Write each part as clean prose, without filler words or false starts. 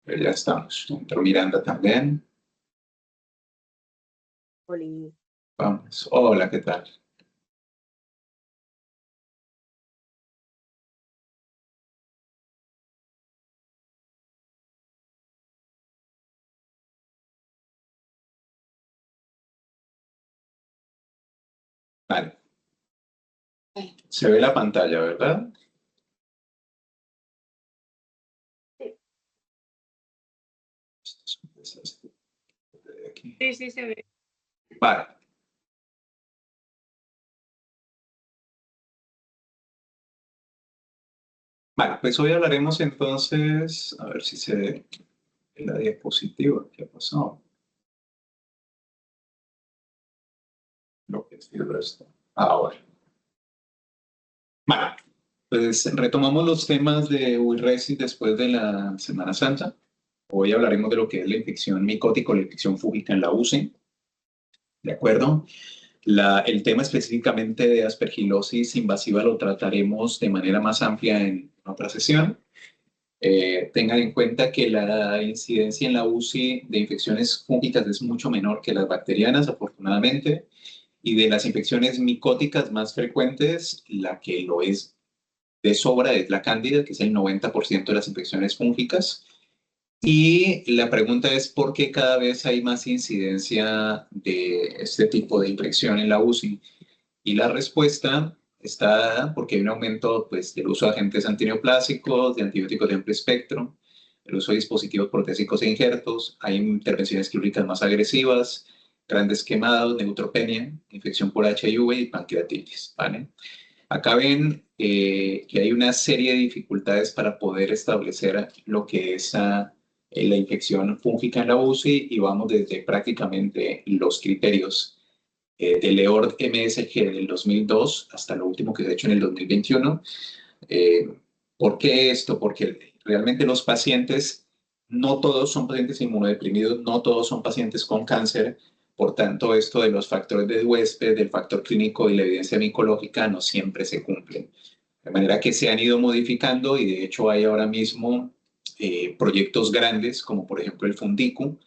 Pero ya estamos. Entró Miranda también. Oli. Vamos. Hola, ¿qué tal? Vale. Se ve la pantalla, ¿verdad? Sí, se ve. Vale. Vale, pues hoy hablaremos entonces, a ver si se ve en la diapositiva. ¿Qué ha pasado? Lo que es esto. Ahora. Vale, pues retomamos los temas de UIRESI después de la Semana Santa. Hoy hablaremos de lo que es la infección micótica o la infección fúngica en la UCI. ¿De acuerdo? El tema específicamente de aspergilosis invasiva lo trataremos de manera más amplia en otra sesión. Tengan en cuenta que la incidencia en la UCI de infecciones fúngicas es mucho menor que las bacterianas, afortunadamente, y de las infecciones micóticas más frecuentes, la que lo es de sobra es la cándida, que es el 90% de las infecciones fúngicas. Y la pregunta es por qué cada vez hay más incidencia de este tipo de infección en la UCI. Y la respuesta está dada porque hay un aumento pues, del uso de agentes antineoplásicos, de antibióticos de amplio espectro, el uso de dispositivos protésicos e injertos, hay intervenciones quirúrgicas más agresivas, grandes quemados, neutropenia, infección por HIV y pancreatitis. ¿Vale? Acá ven que hay una serie de dificultades para poder establecer lo que es la infección fúngica en la UCI y vamos desde prácticamente los criterios del EORD MSG del 2002 hasta lo último que se ha hecho en el 2021. Eh, ¿Por qué esto? Porque realmente los pacientes, no todos son pacientes inmunodeprimidos, no todos son pacientes con cáncer, por tanto esto de los factores de huésped, del factor clínico y la evidencia micológica no siempre se cumplen. De manera que se han ido modificando y de hecho hay ahora mismo proyectos grandes como por ejemplo el Fundicu,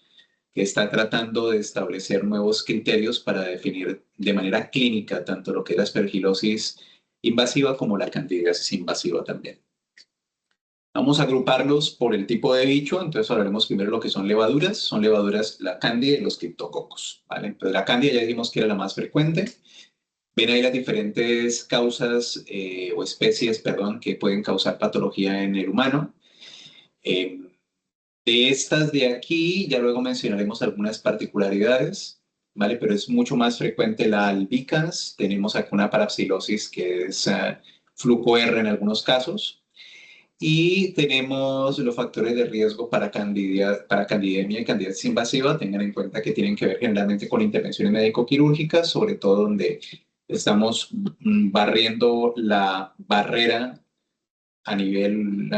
que está tratando de establecer nuevos criterios para definir de manera clínica tanto lo que es la aspergilosis invasiva como la candidiasis invasiva también. Vamos a agruparlos por el tipo de bicho, entonces hablaremos primero de lo que son levaduras la cándida y los criptococos, ¿vale? Entonces la cándida ya dijimos que era la más frecuente. Ven ahí las diferentes causas o especies, perdón, que pueden causar patología en el humano. De estas de aquí, ya luego mencionaremos algunas particularidades, ¿vale? Pero es mucho más frecuente la albicans. Tenemos acá una parapsilosis que es flujo R en algunos casos. Y tenemos los factores de riesgo para candidemia y candidiasis invasiva. Tengan en cuenta que tienen que ver generalmente con intervenciones médico-quirúrgicas, sobre todo donde estamos barriendo la barrera a nivel,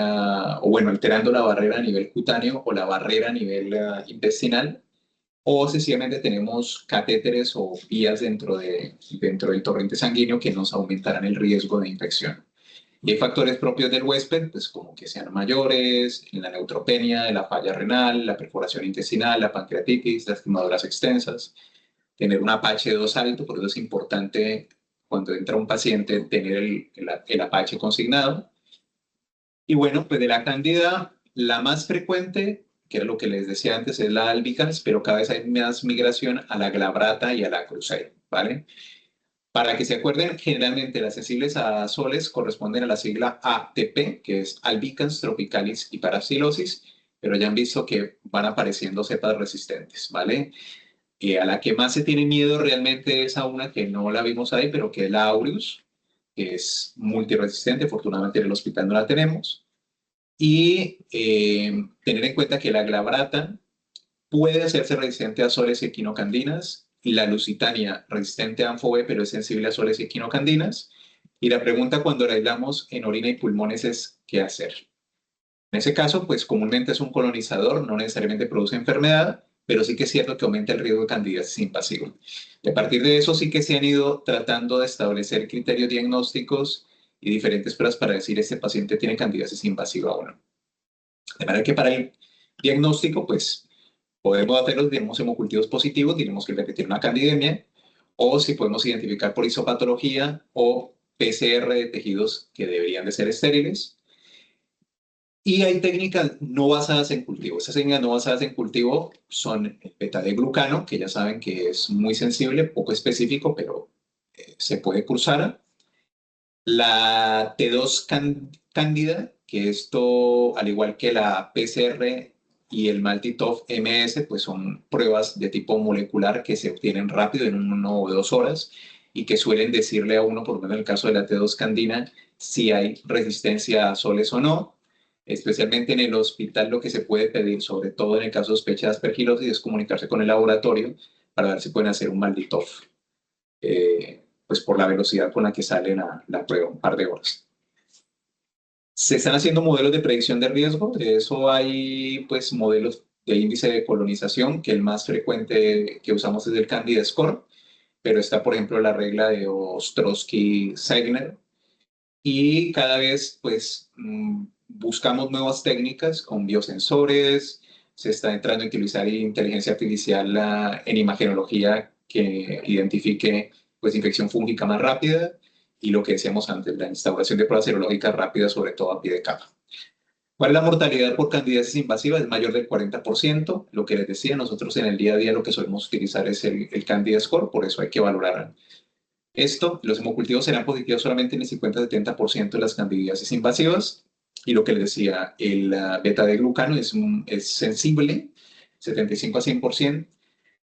o bueno, alterando la barrera a nivel cutáneo o la barrera a nivel intestinal, o sencillamente tenemos catéteres o vías dentro del torrente sanguíneo que nos aumentarán el riesgo de infección. Y hay factores propios del huésped, pues como que sean mayores, la neutropenia, la falla renal, la perforación intestinal, la pancreatitis, las quemaduras extensas, tener un APH2 alto, por eso es importante cuando entra un paciente tener el APH consignado. Y bueno, pues de la cándida, la más frecuente, que era lo que les decía antes, es la albicans, pero cada vez hay más migración a la glabrata y a la cruzei, ¿vale? Para que se acuerden, generalmente las sensibles a azoles corresponden a la sigla ATP, que es albicans, tropicalis y parapsilosis, pero ya han visto que van apareciendo cepas resistentes, ¿vale? A la que más se tiene miedo realmente es a una que no la vimos ahí, pero que es la aureus, que es multiresistente, afortunadamente en el hospital no la tenemos. Y tener en cuenta que la glabrata puede hacerse resistente a azoles y equinocandinas, y la lusitania resistente a anfo-B, pero es sensible a azoles y equinocandinas. Y la pregunta cuando la aislamos en orina y pulmones es ¿qué hacer? En ese caso, pues comúnmente es un colonizador, no necesariamente produce enfermedad, pero sí que es cierto que aumenta el riesgo de candidiasis invasiva. Y a partir de eso sí que se han ido tratando de establecer criterios diagnósticos y diferentes pruebas para decir este paciente tiene candidiasis invasiva o no. De manera que para diagnóstico, pues podemos hacerlo, tenemos hemocultivos positivos, tenemos que repetir una candidemia, o si podemos identificar por isopatología o PCR de tejidos que deberían de ser estériles. Y hay técnicas no basadas en cultivo. Estas técnicas no basadas en cultivo son el beta de glucano, que ya saben que es muy sensible, poco específico, pero se puede cursar. La T2 cándida, que esto, al igual que la PCR y el MALDI-TOF MS, pues son pruebas de tipo molecular que se obtienen rápido en 1 o 2 horas y que suelen decirle a uno, por lo menos en el caso de la T2 candina, si hay resistencia a soles o no. Especialmente en el hospital lo que se puede pedir, sobre todo en el caso de sospecha de aspergilosis, es comunicarse con el laboratorio para ver si pueden hacer un MALDI-TOF, pues por la velocidad con la que sale la prueba, un par de horas. Se están haciendo modelos de predicción de riesgo, de eso hay pues modelos de índice de colonización, que el más frecuente que usamos es el Candida Score, pero está por ejemplo la regla de Ostrowski-Segner, y cada vez pues buscamos nuevas técnicas con biosensores, se está entrando a utilizar inteligencia artificial en imagenología que identifique pues infección fúngica más rápida, y lo que decíamos antes, la instauración de pruebas serológicas rápidas, sobre todo a pie de capa. ¿Cuál es la mortalidad por candidiasis invasiva? Es mayor del 40%. Lo que les decía, nosotros en el día a día lo que solemos utilizar es el Candida Score, por eso hay que valorar esto. Los hemocultivos serán positivos solamente en el 50-70% de las candidiasis invasivas. Y lo que les decía, el beta de glucano es sensible, 75 a 100%.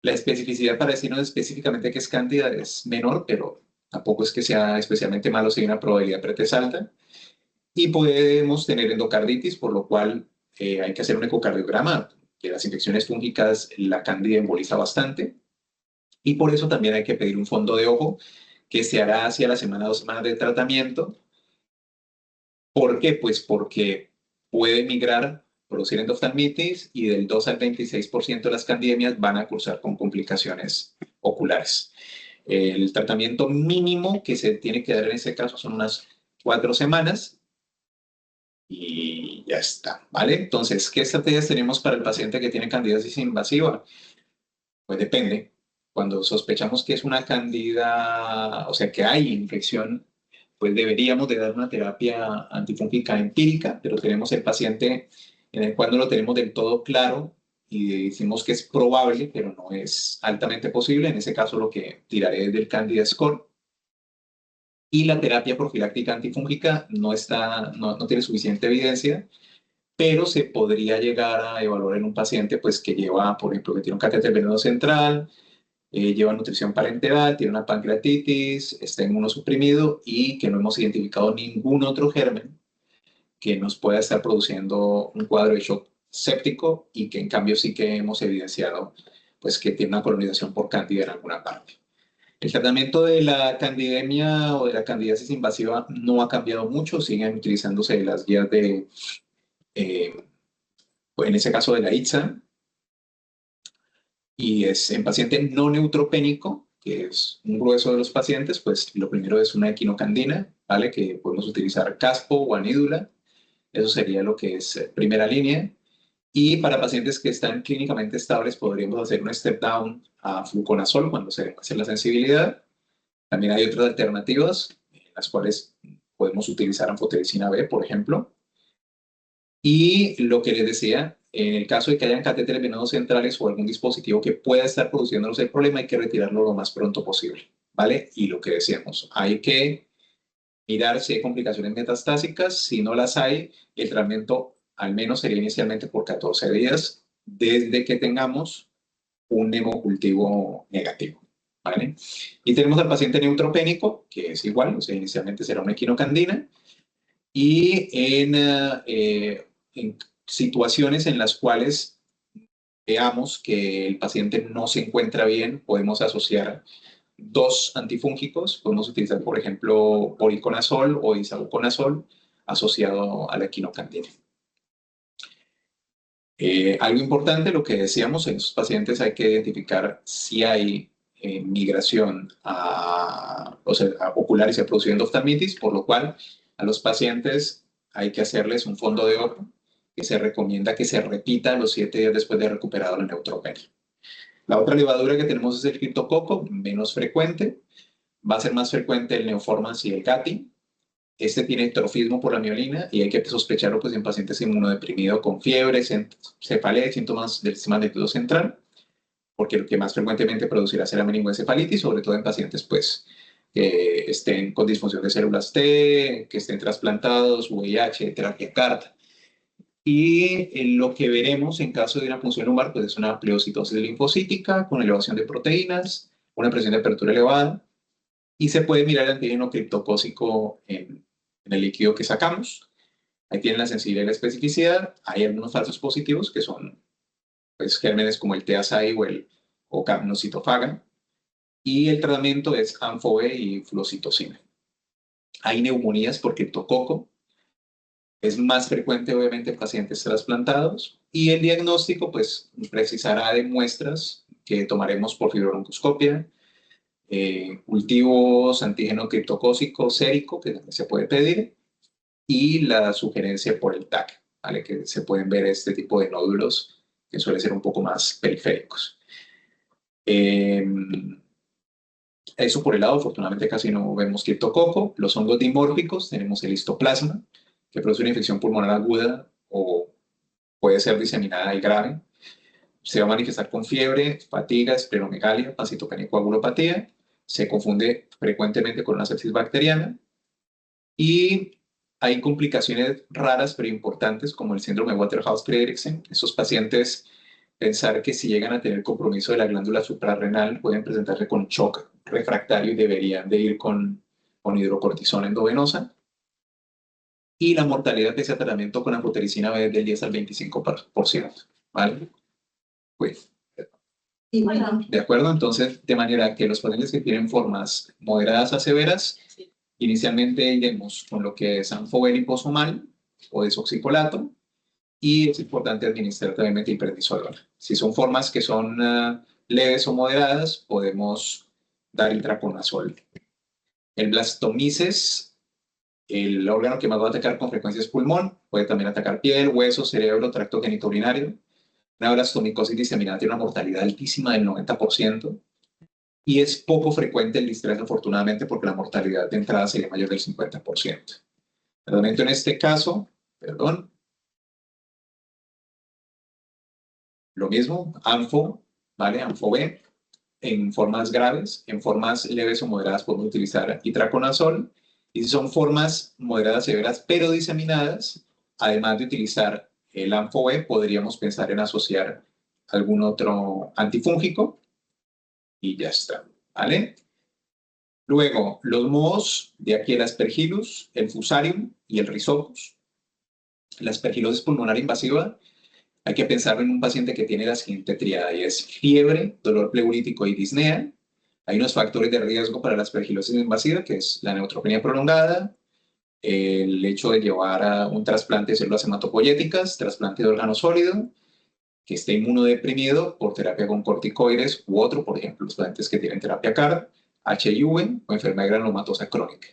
La especificidad para decirnos específicamente qué es cándida es menor, pero tampoco es que sea especialmente malo si hay una probabilidad pretest alta. Y podemos tener endocarditis, por lo cual hay que hacer un ecocardiograma. De las infecciones fúngicas, la cándida emboliza bastante. Y por eso también hay que pedir un fondo de ojo que se hará hacia la semana, 2 semanas de tratamiento. ¿Por qué? Pues porque puede migrar, producir endoftalmitis, y del 2 al 26% de las candidemias van a cursar con complicaciones oculares. El tratamiento mínimo que se tiene que dar en ese caso son unas 4 semanas y ya está, ¿vale? Entonces, ¿qué estrategias tenemos para el paciente que tiene candidiasis invasiva? Pues depende. Cuando sospechamos que es una candida, o sea, que hay infección, pues deberíamos de dar una terapia antifúngica empírica, pero tenemos el paciente en el cual no lo tenemos del todo claro y decimos que es probable, pero no es altamente posible. En ese caso lo que tiraré es del Candida Score. Y la terapia profiláctica antifúngica no tiene suficiente evidencia, pero se podría llegar a evaluar en un paciente pues, que lleva, por ejemplo, que tiene un catéter venoso central, lleva nutrición parenteral, tiene una pancreatitis, está inmunosuprimido y que no hemos identificado ningún otro germen que nos pueda estar produciendo un cuadro de shock séptico, y que en cambio sí que hemos evidenciado pues, que tiene una colonización por cándida en alguna parte. El tratamiento de la candidemia o de la candidiasis invasiva no ha cambiado mucho, siguen utilizándose las guías de, en ese caso de la ITSA, y es en paciente no neutropénico, que es un grueso de los pacientes, pues lo primero es una equinocandina, ¿vale? Que podemos utilizar caspo o anídula, eso sería lo que es primera línea. Y para pacientes que están clínicamente estables podríamos hacer un step down a fluconazol cuando se hace la sensibilidad. También hay otras alternativas, en las cuales podemos utilizar anfotericina B, por ejemplo. Y lo que les decía, en el caso de que hayan catéteres venosos centrales o algún dispositivo que pueda estar produciéndonos el problema, hay que retirarlo lo más pronto posible, ¿vale? Y lo que decíamos, hay que mirar si hay complicaciones metastásicas. Si no las hay, el tratamiento al menos sería inicialmente por 14 días desde que tengamos un hemocultivo negativo, ¿vale? Y tenemos al paciente neutropénico, que es igual, o sea, inicialmente será una equinocandina, y en situaciones en las cuales veamos que el paciente no se encuentra bien, podemos asociar 2 antifúngicos. Podemos utilizar, por ejemplo, voriconazol o isavuconazol asociado a la equinocandina. Algo importante, lo que decíamos, en estos pacientes hay que identificar si hay migración a ocular y se produce endoftalmitis, por lo cual a los pacientes hay que hacerles un fondo de ojo que se recomienda que se repita a los 7 días después de haber recuperado la neutropenia. La otra levadura que tenemos es el criptococo, menos frecuente. Va a ser más frecuente el neoformans y el gati. Este tiene trofismo por la miolina y hay que sospecharlo pues, en pacientes inmunodeprimidos con fiebre, cefalea, síntomas del sistema nervioso central, porque lo que más frecuentemente producirá será meningoencefalitis, sobre todo en pacientes pues, que estén con disfunción de células T, que estén trasplantados, VIH, terapia CAR-T. Y lo que veremos en caso de una punción lumbar pues, es una pleocitosis linfocítica con elevación de proteínas, una presión de apertura elevada, y se puede mirar el antígeno criptocócico en el líquido que sacamos. Ahí tienen la sensibilidad y la especificidad. Hay algunos falsos positivos que son pues, gérmenes como el TASI o capnocitofaga. Y el tratamiento es ANFO-B y fluocitocina. Hay neumonías por criptococo. Es más frecuente, obviamente, en pacientes trasplantados. Y el diagnóstico, pues, precisará de muestras que tomaremos por fibrobroncoscopia, cultivos antígeno criptocócico sérico, que se puede pedir, y la sugerencia por el TAC, ¿vale? Que se pueden ver este tipo de nódulos que suelen ser un poco más periféricos. Eso por el lado, afortunadamente casi no vemos criptococo. Los hongos dimórficos, tenemos el histoplasma, que produce una infección pulmonar aguda o puede ser diseminada y grave. Se va a manifestar con fiebre, fatiga, esplenomegalia, pancitopenia y coagulopatía. Se confunde frecuentemente con una sepsis bacteriana. Y hay complicaciones raras pero importantes como el síndrome Waterhouse-Friderichsen. Esos pacientes, pensar que si llegan a tener compromiso de la glándula suprarrenal pueden presentarse con shock refractario y deberían de ir con hidrocortisona endovenosa. Y la mortalidad de ese tratamiento con anfotericina B es del 10 al 25%. ¿Vale? Pues, ¿de acuerdo? Entonces, de manera que los pacientes que tienen formas moderadas a severas, inicialmente iremos con lo que es ANFO-B liposomal o desoxicolato, y es importante administrar también metilprednisolona. Si son formas que son leves o moderadas, podemos dar itraconazol. El blastomices, el órgano que más va a atacar con frecuencia es pulmón, puede también atacar piel, hueso, cerebro, tracto genitourinario. Una blastomicosis diseminada tiene una mortalidad altísima del 90%, y es poco frecuente el distrés, afortunadamente, porque la mortalidad de entrada sería mayor del 50%. El tratamiento en este caso, lo mismo, ANFO, ¿vale? ANFO-B, en formas graves. En formas leves o moderadas podemos utilizar itraconazol. Y si son formas moderadas severas pero diseminadas, además de utilizar el ANFO-B, podríamos pensar en asociar algún otro antifúngico y ya está, ¿vale? Luego, los mohos, de aquí el Aspergillus, el Fusarium y el Rhizopus. La aspergilosis pulmonar invasiva, hay que pensar en un paciente que tiene la siguiente tríada, y es fiebre, dolor pleurítico y disnea. Hay unos factores de riesgo para la aspergilosis invasiva, que es la neutropenia prolongada, el hecho de llevar a un trasplante de células hematopoyéticas, trasplante de órgano sólido, que esté inmunodeprimido por terapia con corticoides u otro, por ejemplo, los pacientes que tienen terapia CAR, HIV o enfermedad granulomatosa crónica.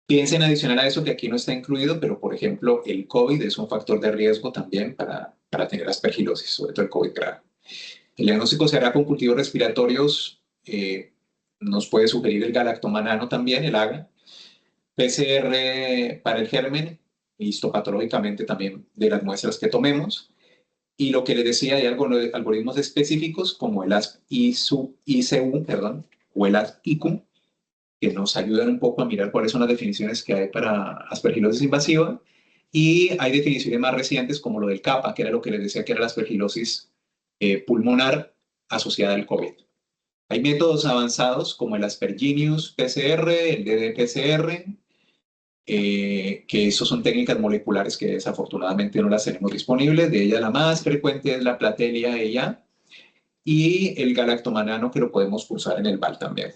Piensen adicional a eso que aquí no está incluido, pero por ejemplo el COVID es un factor de riesgo también para tener aspergilosis, sobre todo el COVID grave. El diagnóstico se hará con cultivos respiratorios, nos puede sugerir el galactomanano también, el AGA, PCR para el germen, histopatológicamente también de las muestras que tomemos. Y lo que les decía, hay algoritmos específicos como el ASP-ICU, o el ASP-IQ, que nos ayudan un poco a mirar cuáles son las definiciones que hay para aspergilosis invasiva. Y hay definiciones más recientes como lo del CAPA, que era lo que les decía que era la aspergilosis pulmonar asociada al COVID. Hay métodos avanzados como el Aspergillus PCR, el ddPCR, que esos son técnicas moleculares que desafortunadamente no las tenemos disponibles. De ellas la más frecuente es la Platelia EIA y el galactomanano, que lo podemos cursar en el VAL también.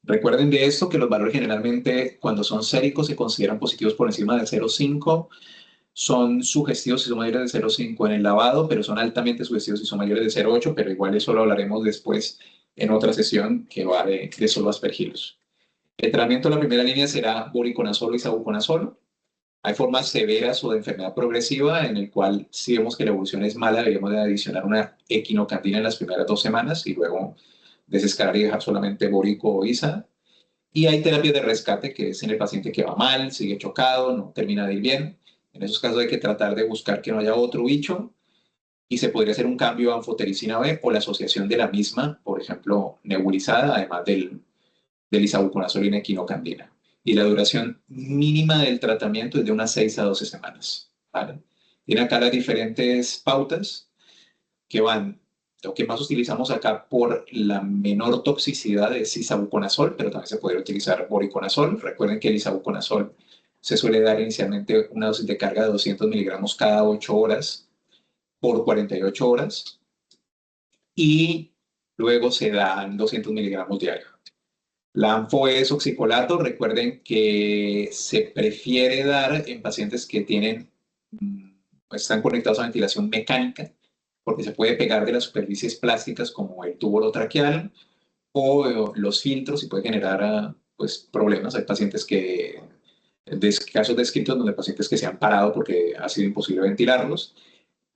Recuerden de esto que los valores generalmente cuando son séricos se consideran positivos por encima de 0,5, son sugestivos si son mayores de 0,5 en el lavado, pero son altamente sugestivos si son mayores de 0,8, pero igual eso lo hablaremos después en otra sesión que va de solo aspergillus. El tratamiento de la primera línea será voriconazol y sabuconazol. Hay formas severas o de enfermedad progresiva en el cual si vemos que la evolución es mala, deberíamos de adicionar una equinocandina en las primeras 2 semanas y luego desescalar y dejar solamente bórico o ISA. Y hay terapia de rescate, que es en el paciente que va mal, sigue chocado, no termina de ir bien. En esos casos hay que tratar de buscar que no haya otro bicho y se podría hacer un cambio a anfotericina B o la asociación de la misma, por ejemplo, nebulizada, además del isavuconazol y la equinocandina. Y la duración mínima del tratamiento es de unas 6 a 12 semanas. ¿Vale? Tiene acá las diferentes pautas que van. Lo que más utilizamos acá por la menor toxicidad es isavuconazol, pero también se puede utilizar boriconazol. Recuerden que el isavuconazol se suele dar inicialmente una dosis de carga de 200 miligramos cada 8 horas por 48 horas y luego se dan 200 miligramos diarios. La ANFO es oxicolato. Recuerden que se prefiere dar en pacientes que están conectados a ventilación mecánica, porque se puede pegar de las superficies plásticas como el tubo orotraqueal o los filtros y puede generar pues, problemas. Hay pacientes casos descritos donde pacientes que se han parado porque ha sido imposible ventilarlos.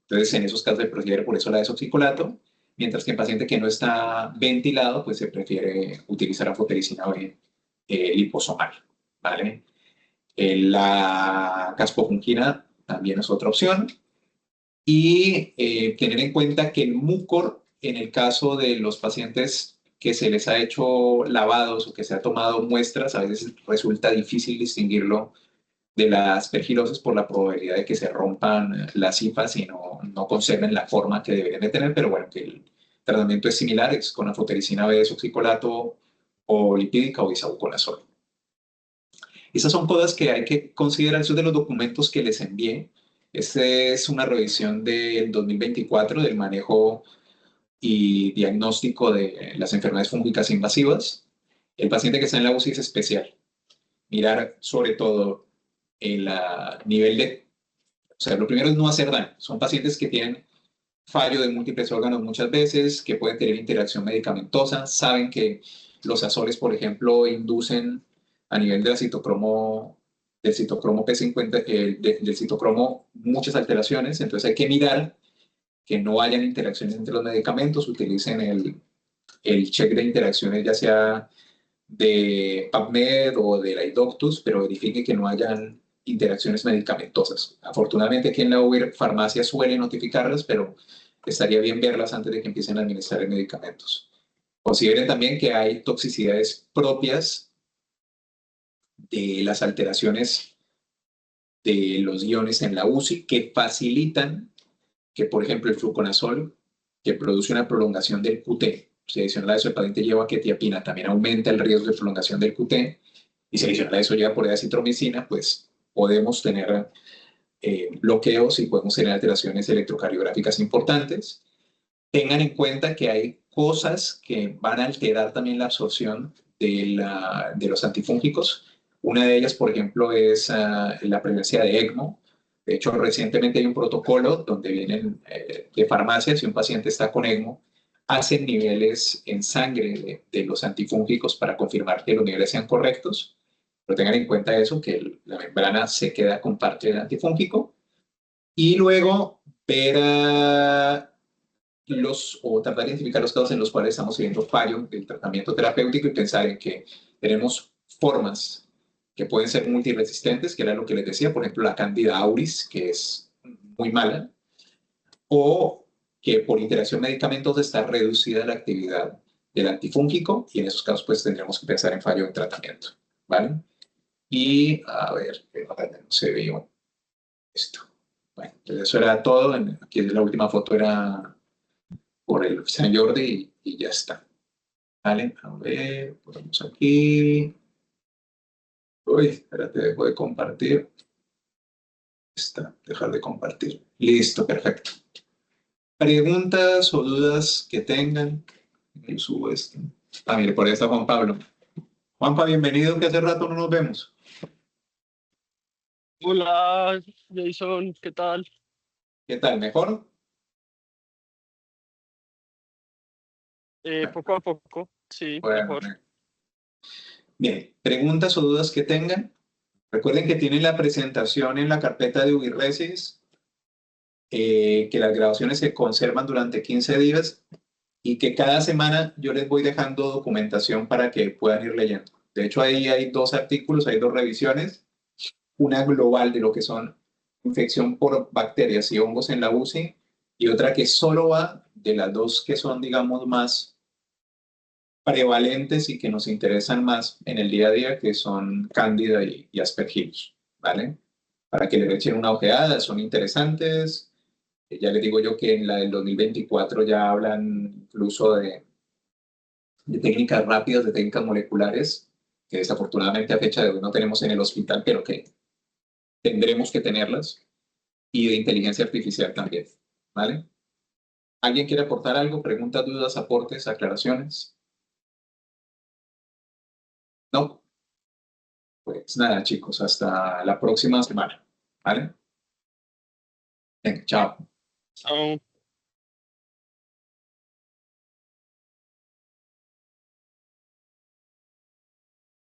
Entonces, en esos casos se prefiere por eso la desoxicolato, mientras que en paciente que no está ventilado, pues se prefiere utilizar anfotericina B liposomal, ¿vale? La caspofuncina también es otra opción. Y tener en cuenta que el mucor, en el caso de los pacientes que se les ha hecho lavados o que se ha tomado muestras, a veces resulta difícil distinguirlo de la aspergilosis por la probabilidad de que se rompan las hifas y no conserven la forma que deberían de tener, pero bueno, que el tratamiento es similar, es con anfotericina B desoxicolato o lipídica o isavuconazol. Esas son cosas que hay que considerar. Esos de los documentos que les envié. Esta es una revisión del 2024 del manejo y diagnóstico de las enfermedades fúngicas invasivas. El paciente que está en la UCI es especial. Mirar sobre todo el nivel de... O sea, lo primero es no hacer daño. Son pacientes que tienen fallo de múltiples órganos muchas veces, que pueden tener interacción medicamentosa, saben que los azores, por ejemplo, inducen a nivel de la del citocromo P50, del citocromo, muchas alteraciones, entonces hay que mirar que no hayan interacciones entre los medicamentos, utilicen el check de interacciones ya sea de PubMed o de la IDOCTUS, pero verifique que no hayan interacciones medicamentosas. Afortunadamente aquí en la UIR farmacia suele notificarlas, pero estaría bien verlas antes de que empiecen a administrar medicamentos. Consideren también que hay toxicidades propias de las alteraciones de los iones en la UCI que facilitan que, por ejemplo, el fluconazol, que produce una prolongación del QT, si adicional a eso el paciente lleva quetiapina, también aumenta el riesgo de prolongación del QT, y si adicional a eso lleva por acitromicina, pues podemos tener bloqueos y podemos tener alteraciones electrocardiográficas importantes. Tengan en cuenta que hay cosas que van a alterar también la absorción de los antifúngicos. Una de ellas, por ejemplo, es la presencia de ECMO. De hecho, recientemente hay un protocolo donde vienen de farmacia, si un paciente está con ECMO, hacen niveles en sangre de los antifúngicos para confirmar que los niveles sean correctos. Pero tengan en cuenta eso, que la membrana se queda con parte del antifúngico. Y luego ver o tratar de identificar los casos en los cuales estamos teniendo fallo del tratamiento terapéutico y pensar en que tenemos formas que pueden ser multiresistentes, que era lo que les decía, por ejemplo, la Candida auris, que es muy mala, o que por interacción medicamentosa está reducida la actividad del antifúngico y en esos casos pues tendremos que pensar en fallo de tratamiento, ¿vale? Y a ver, no se vio esto. Bueno, entonces eso era todo. Aquí la última foto era por el San Jordi y ya está. ¿Vale? A ver, ponemos aquí. Uy, espérate, dejo de compartir. Está, dejar de compartir. Listo, perfecto. Preguntas o dudas que tengan. Yo subo esto. Ah, mire, por ahí está Juan Pablo. Juanpa, bienvenido, que hace rato no nos vemos. Hola, Jason, ¿qué tal? ¿Qué tal? ¿Mejor? Poco a poco, sí, Bueno, mejor. bien, preguntas o dudas que tengan. Recuerden que tienen la presentación en la carpeta de Ubiresis, que las grabaciones se conservan durante 15 días y que cada semana yo les voy dejando documentación para que puedan ir leyendo. De hecho, ahí hay dos artículos, hay dos revisiones, una global de lo que son infección por bacterias y hongos en la UCI y otra que solo va de las dos que son, digamos, más prevalentes y que nos interesan más en el día a día, que son Cándida y Aspergillus, ¿vale? Para que le echen una ojeada, son interesantes. Ya les digo yo que en la del 2024 ya hablan incluso de técnicas rápidas, de técnicas moleculares, que desafortunadamente a fecha de hoy no tenemos en el hospital, pero que tendremos que tenerlas, y de inteligencia artificial también, ¿vale? ¿Alguien quiere aportar algo? ¿Preguntas, dudas, aportes, aclaraciones? No. Pues nada, chicos, hasta la próxima semana, ¿vale? Venga, chao. Chao.